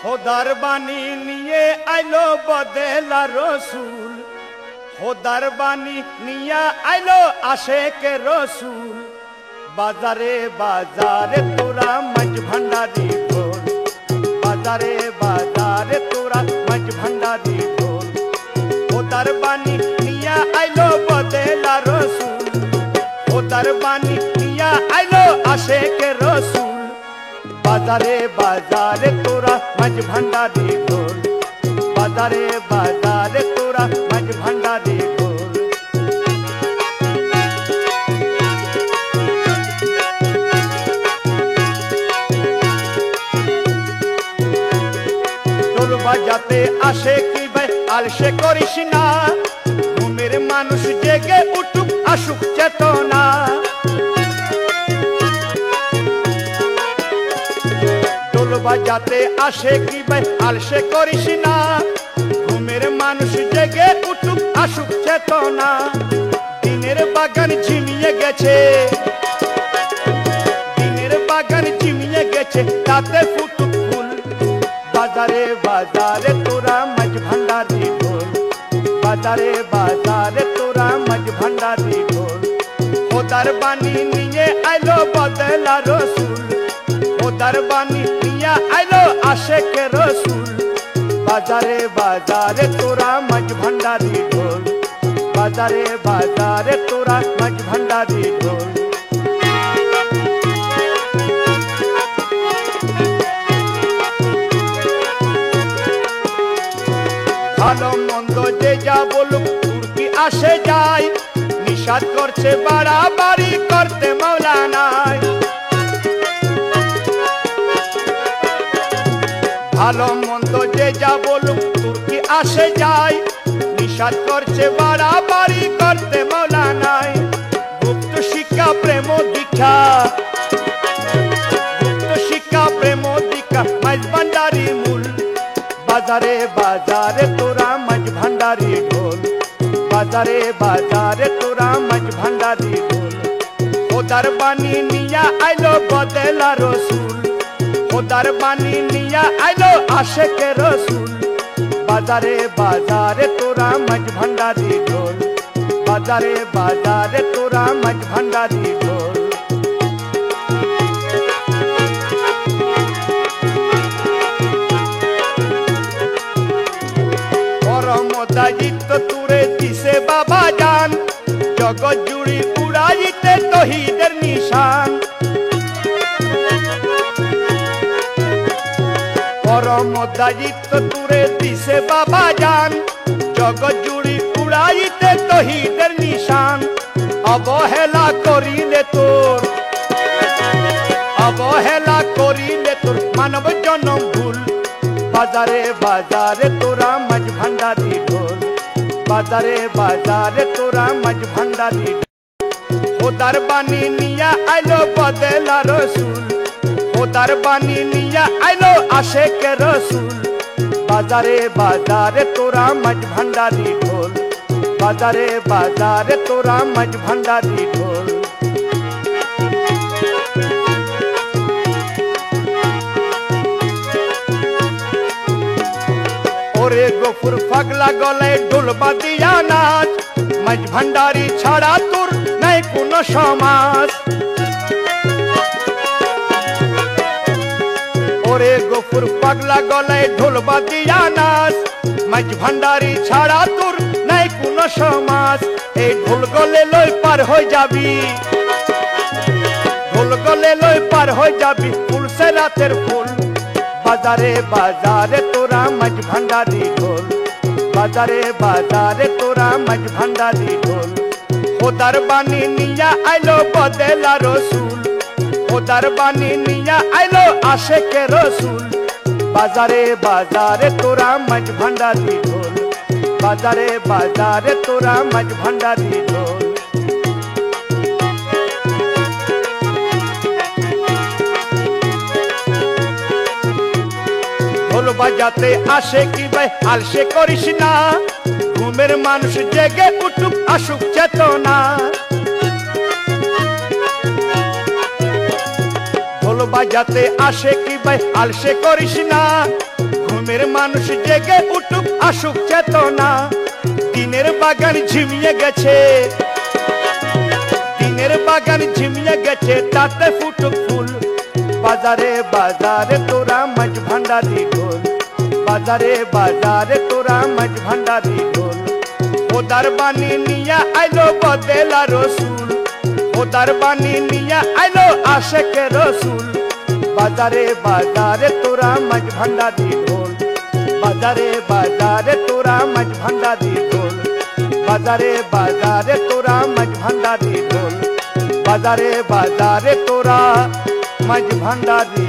খোদার বাণী নিয়ে আইলো বদেলা রসুল, খোদার বাণী নিয়ে আইলো আশেকে রসুল। বাজারে বাজারে তোরা মাঝ ভান্ডারি ঢোল, বাজারে বাজারে তোরা মাঝ ভান্ডারি ঢোল। খোদার বাণী নিয়ে আইলো বদেলা রসুল, খোদার বাণী নিয়ে আইলো আশেকে রসুল। বাজারে বাজারে তোরা মাঝ ভান্ডারি ঢোল, বাজারে বাজারে তোরা মাঝ ভান্ডারি ঢোল। ঢোল বাজাতে আসে কি ভাই আলসে করিস না, ঘুমের মানুষ জেগে উঠুক আসুক চেতনা। ঢোল বাজাতে আসে কি ভাই আলসে করিস না, ঘুমের মানুষ জেগে উঠুক আসুক চেতনা। দিনের বাগান ঝিমিয়ে গেছে, দিনের বাগান ঝিমিয়ে গেছে, তাতে ফুটুক ফুল। বাজারে বাজারে তোরা মাঝ ভান্ডারি ঢোল, বাজারে বাজারে তোরা মাঝ ভান্ডারি ঢোল। খোদার বাণী নিয়ে আইলো বদেলা রসুল, খোদার বাণী নিয়ে আইলো আশেকে রসুল। বাজারে বাজারে তোরা মাঝ ভান্ডারি ঢোল, বাজারে বাজারে তোরা মাঝ ভান্ডারি ঢোল। ভালো মন্দ যে যা বলুক তুর্কি আসে যায়, নিষাদ করছে বাড়াবাড়ি করতে মৌলানায়। ভালো মন্দ যে যা বলুক তুর্কি আসে যায়, নিষাদ করছে বাড়াবাড়ি করতে মৌলানায়। গুপ্ত শিক্ষা প্রেম দীক্ষা, গুপ্ত শিক্ষা প্রেম দীক্ষা মাঝ ভান্ডারি মূল। বাজারে বাজারে তোরা মাঝ ভান্ডারি ঢোল, বাজারে বাজারে তোরা মাঝ ভান্ডারি ঢোল। খোদার বাণী নিয়া আইলো বদেলা রসুল, খোদার বাণী নিয়া আইলো আশেকে রসুল। বাজারে বাজারে তোরা মাঝ ভান্ডারি ঢোল, বাজারে বাজারে তোরা মাঝ ভান্ডারি ঢোল। দায়িত্ব তুরে দিছে বাবা জান, জগৎ জুড়ি উড়াইতে তহিদের নিশান। পরম দায়িত্ব তুরে দিছে বাবা জান, জগৎ জুড়ি উড়াইতে তহিদের নিশান। অবহেলা করিলে তোর, অবহেলা করিলে তোর মানব জনম ভুল। বাজারে বাজারে তোরা মাঝ ভান্ডারি ঢোল, বাজারে বাজারে তোরা মাঝ ভান্ডারি ঢোল। খোদার বাণী নিয়া আইলো বদেলা রসুল, খোদার বাণী নিয়া আইলো আশেকে রসুল। বাজারে বাজারে তোরা মাঝ ভান্ডারি ঢোল, বাজারে বাজারে তোরা মাঝ ভান্ডারি ঢোল। ওরে গফুর পাগলা গলায় ঢোল বাদিয়া নাচ, মাঝ ভান্ডারি ছাড়া তোর নাই কোনো সমাজ। ওরে গফুর পাগলা গলায় ঢোল বাদিয়া নাচ, মাঝ ভান্ডারি ছাড়া তোর নাই কোনো সমাজ। এই ঢোল গলে লই পার হয়ে যাবি, ঢোল গলে লই পার হয়ে যাবি ফুলসে রাতের ফুল। বাজারে বাজারে তোরা মাঝ ভান্ডারি ঢোল, বাজারে বাজারে তোরা মাঝ ভান্ডারি ঢোল। খোদার বাণী নিয়া আইলো বদেলা রসুল, খোদার বাণী নিয়া আইলো আশেকে রসুল। বাজারে বাজারে তোরা মাঝ ভান্ডারি ঢোল, বাজারে বাজারে তোরা মাঝ ভান্ডারি ঢোল। ঢোল বাজাতে আসে কি ভাই আলসে করিস না, ঘুমের মানুষ জেগে উঠুক আসুক চেতনা। ঢোল বাজাতে আসে কি ভাই আলসে করিস না, ঘুমের মানুষ জেগে উঠুক আসুক চেতনা। দিনের বাগান ঝিমিয়ে গেছে, দিনের বাগান ঝিমিয়ে গেছে, তাতে ফুটুক ফুল। বাজারে বাজারে তোরা মাঝ ভান্ডারি ঢোল, বাজারে বাজারে তোরা মাঝ ভান্ডারি ঢোল। ওদার বাণী নিয়া আইলো বদেলা রসুল, ওদার বাণী নিয়া আইলো আশেকে রসুল। বাজারে বাজারে তোরা মাঝ ভান্ডারি ঢোল, বাজারে বাজারে তোরা মাঝ ভান্ডারি ঢোল। বাজারে বাজারে তোরা মাঝ ভান্ডারি ঢোল, বাজারে বাজারে তোরা মাঝ ভান্ডারি